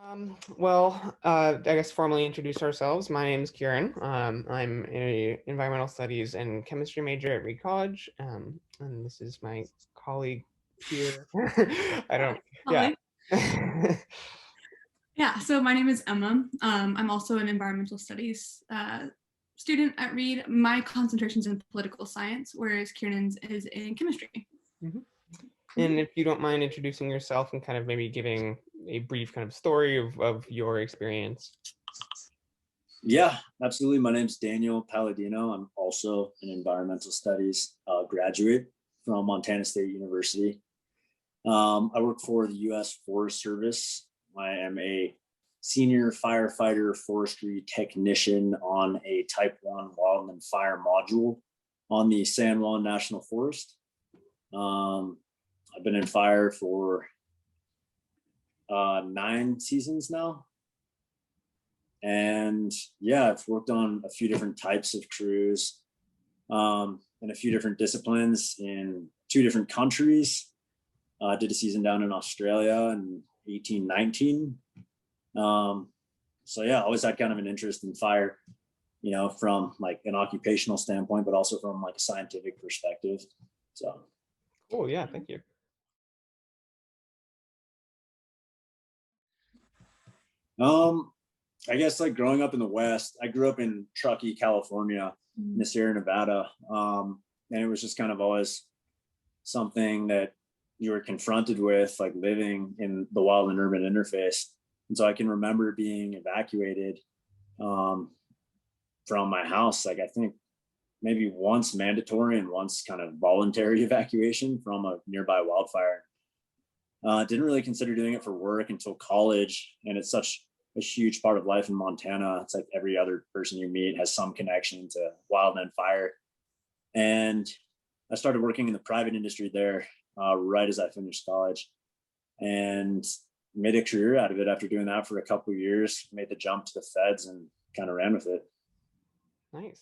I guess formally introduce ourselves. My name is Kieran. I'm a environmental studies and chemistry major at Reed College, and this is my colleague here. I don't, yeah. Holly. Yeah, so my name is Emma. I'm also an environmental studies student at Reed. My concentration's in political science, whereas Kieran's is in chemistry. Mhm. And if you don't mind introducing yourself and kind of maybe giving a brief kind of story of your experience. Yeah, absolutely. My name's Daniel Paladino. I'm also an environmental studies graduate from Montana State University. I work for the U.S. Forest Service. I am a senior firefighter forestry technician on a Type 1 wildland fire module on the San Juan National Forest. I've been in fire for 9 seasons now. And yeah, I've worked on a few different types of crews in a few different disciplines in 2 different countries. Did a season down in Australia in 1819. So yeah, always had kind of an interest in fire, from like an occupational standpoint, but also from like a scientific perspective. So Cool, yeah, thank you. I guess like growing up in the West, I grew up in Truckee, California, in the Sierra Nevada. And it was just kind of always something that you were confronted with, like living in the wild and urban interface. And so I can remember being evacuated from my house, like I think maybe once mandatory and once kind of voluntary evacuation from a nearby wildfire. Didn't really consider doing it for work until college. And it's such a huge part of life in Montana. It's like every other person you meet has some connection to wildland fire. And I started working in the private industry there right as I finished college, and made a career out of it after doing that for a couple of years. Made the jump to the feds and kind of ran with it. Nice.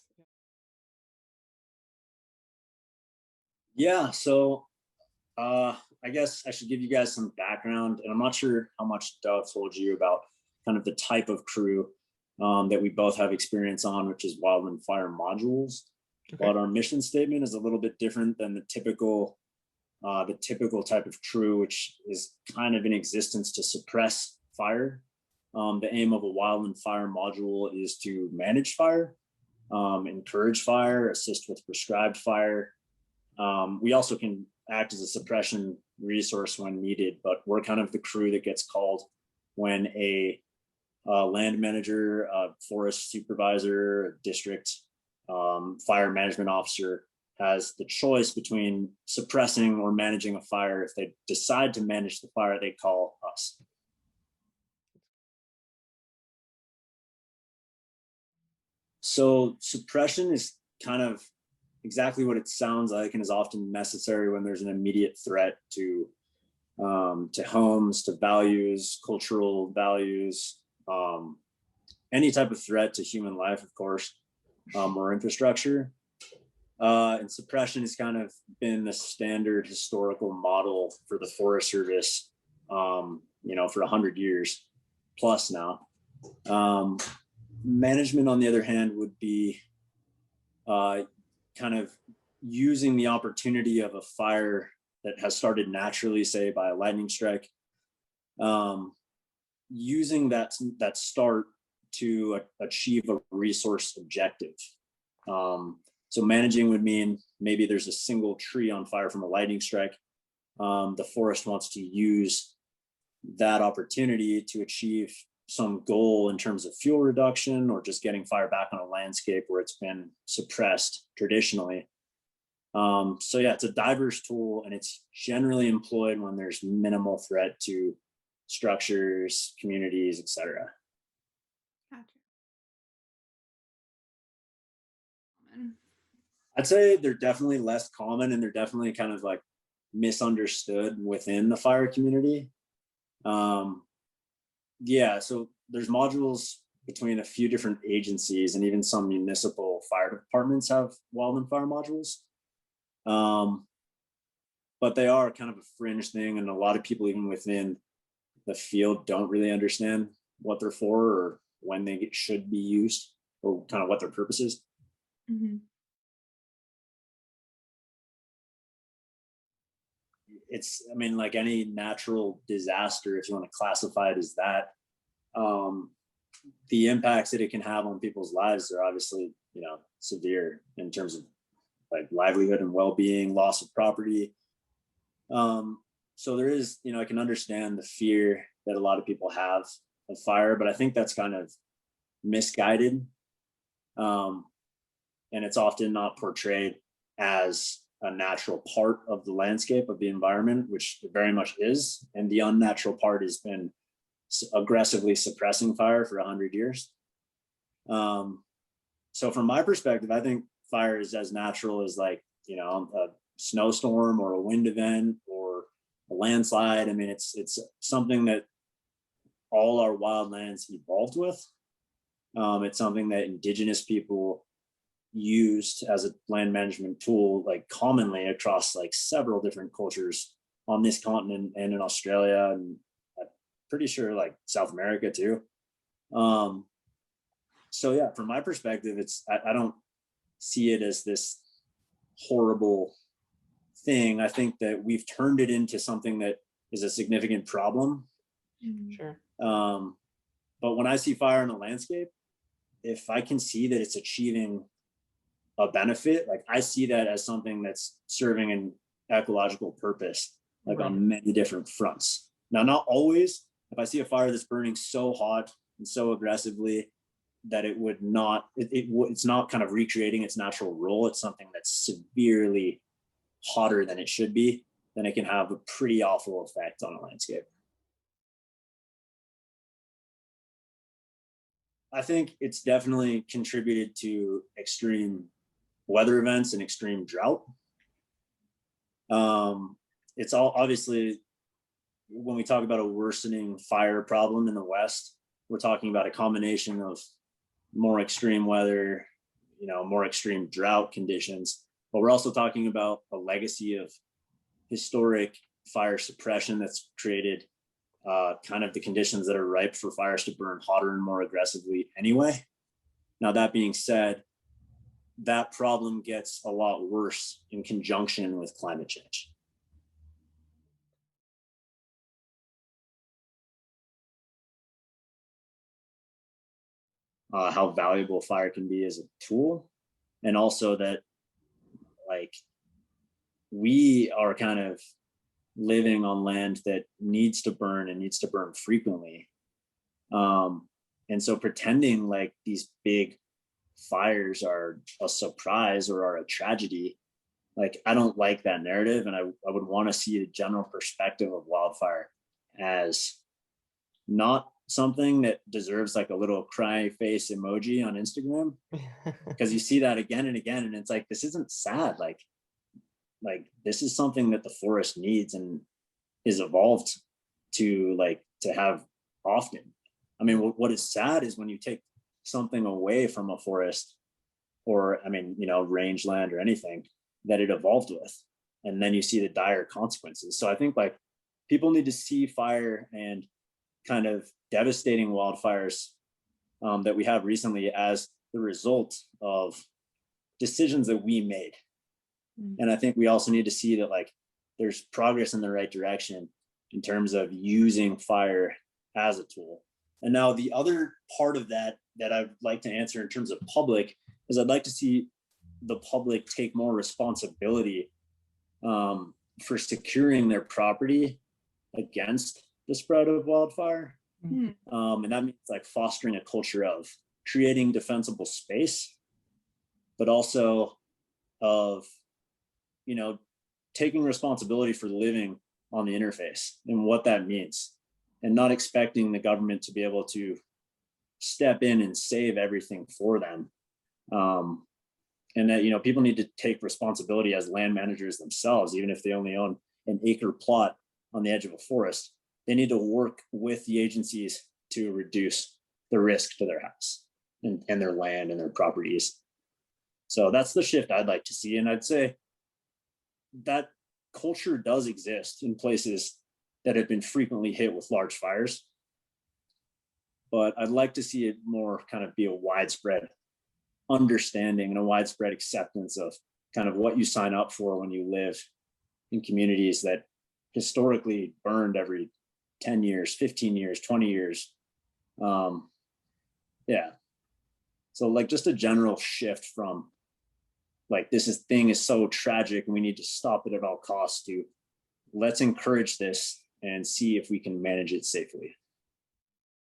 Yeah, so I guess I should give you guys some background, and I'm not sure how much Dove told you about kind of the type of crew that we both have experience on, which is wildland fire modules. Okay. But our mission statement is a little bit different than the typical type of crew, which is kind of in existence to suppress fire. The aim of a wildland fire module is to manage fire, encourage fire, assist with prescribed fire. We also can act as a suppression resource when needed, but we're kind of the crew that gets called when a land manager, a forest supervisor, a district fire management officer has the choice between suppressing or managing a fire. If they decide to manage the fire, they call us. So suppression is kind of exactly what it sounds like, and is often necessary when there's an immediate threat to homes, to values, cultural values, any type of threat to human life, of course, or infrastructure. And suppression has kind of been the standard historical model for the Forest Service, for 100 years plus now. Management, on the other hand, would be kind of using the opportunity of a fire that has started naturally, say by a lightning strike, using that start to achieve a resource objective. So managing would mean maybe there's a single tree on fire from a lightning strike. The forest wants to use that opportunity to achieve some goal in terms of fuel reduction, or just getting fire back on a landscape where it's been suppressed traditionally. So yeah, it's a diverse tool, and it's generally employed when there's minimal threat to structures, communities, etc. Gotcha. I'd say they're definitely less common, and they're definitely kind of like misunderstood within the fire community. Yeah, so there's modules between a few different agencies, and even some municipal fire departments have wildland fire modules. But they are kind of a fringe thing, and a lot of people, even within the field don't really understand what they're for or when they should be used or kind of what their purpose is. Mhm. It's, I mean, like any natural disaster, if you want to classify it as that, the impacts that it can have on people's lives are obviously, you know, severe in terms of like livelihood and well-being, loss of property. So there is, you know, I can understand the fear that a lot of people have of fire, but I think that's kind of misguided. And it's often not portrayed as a natural part of the landscape of the environment, which it very much is. And the unnatural part has been aggressively suppressing fire for 100 years. So from my perspective, I think fire is as natural as, like, you know, a snowstorm or a wind event or a landslide. I mean, it's something that all our wildlands evolved with. It's something that indigenous people used as a land management tool, like commonly across like several different cultures on this continent and in Australia, and I'm pretty sure like South America too. So yeah, from my perspective, it's, I don't see it as this horrible thing. I think that we've turned it into something that is a significant problem. Sure. But when I see fire in the landscape, if I can see that it's achieving a benefit, like I see that as something that's serving an ecological purpose, like Right. on many different fronts. Now, not always. If I see a fire that's burning so hot and so aggressively that it would not, it's not kind of recreating its natural role, it's something that's severely hotter than it should be, then it can have a pretty awful effect on a landscape. I think it's definitely contributed to extreme weather events and extreme drought. It's all obviously, when we talk about a worsening fire problem in the West, we're talking about a combination of more extreme weather, you know, more extreme drought conditions, but we're also talking about a legacy of historic fire suppression that's created kind of the conditions that are ripe for fires to burn hotter and more aggressively anyway. Now, that being said, that problem gets a lot worse in conjunction with climate change. How valuable fire can be as a tool, and also that, like, we are kind of living on land that needs to burn and needs to burn frequently. And so pretending like these big fires are a surprise or are a tragedy, like, I don't like that narrative. And I would want to see the general perspective of wildfire as not something that deserves like a little cry face emoji on Instagram, because you see that again and again. And it's like, this isn't sad. Like this is something that the forest needs and is evolved to have often. I mean, what is sad is when you take something away from a forest, or, I mean, you know, rangeland or anything that it evolved with, and then you see the dire consequences. So I think, like, people need to see fire and kind of devastating wildfires that we have recently as the result of decisions that we made. And I think we also need to see that, like, there's progress in the right direction in terms of using fire as a tool. And now the other part of that I'd like to answer in terms of public is, I'd like to see the public take more responsibility for securing their property against the spread of wildfire. And that means, like, fostering a culture of creating defensible space, but also of, you know, taking responsibility for living on the interface and what that means, and not expecting the government to be able to step in and save everything for them. And that, you know, people need to take responsibility as land managers themselves, even if they only own an acre plot on the edge of a forest. They need to work with the agencies to reduce the risk to their house and their land and their properties. So that's the shift I'd like to see. And I'd say that culture does exist in places that have been frequently hit with large fires. But I'd like to see it more kind of be a widespread understanding and a widespread acceptance of kind of what you sign up for when you live in communities that historically burned every 10 years, 15 years, 20 years. Yeah. So like just a general shift from like, thing is so tragic and we need to stop it at all costs, to let's encourage this and see if we can manage it safely.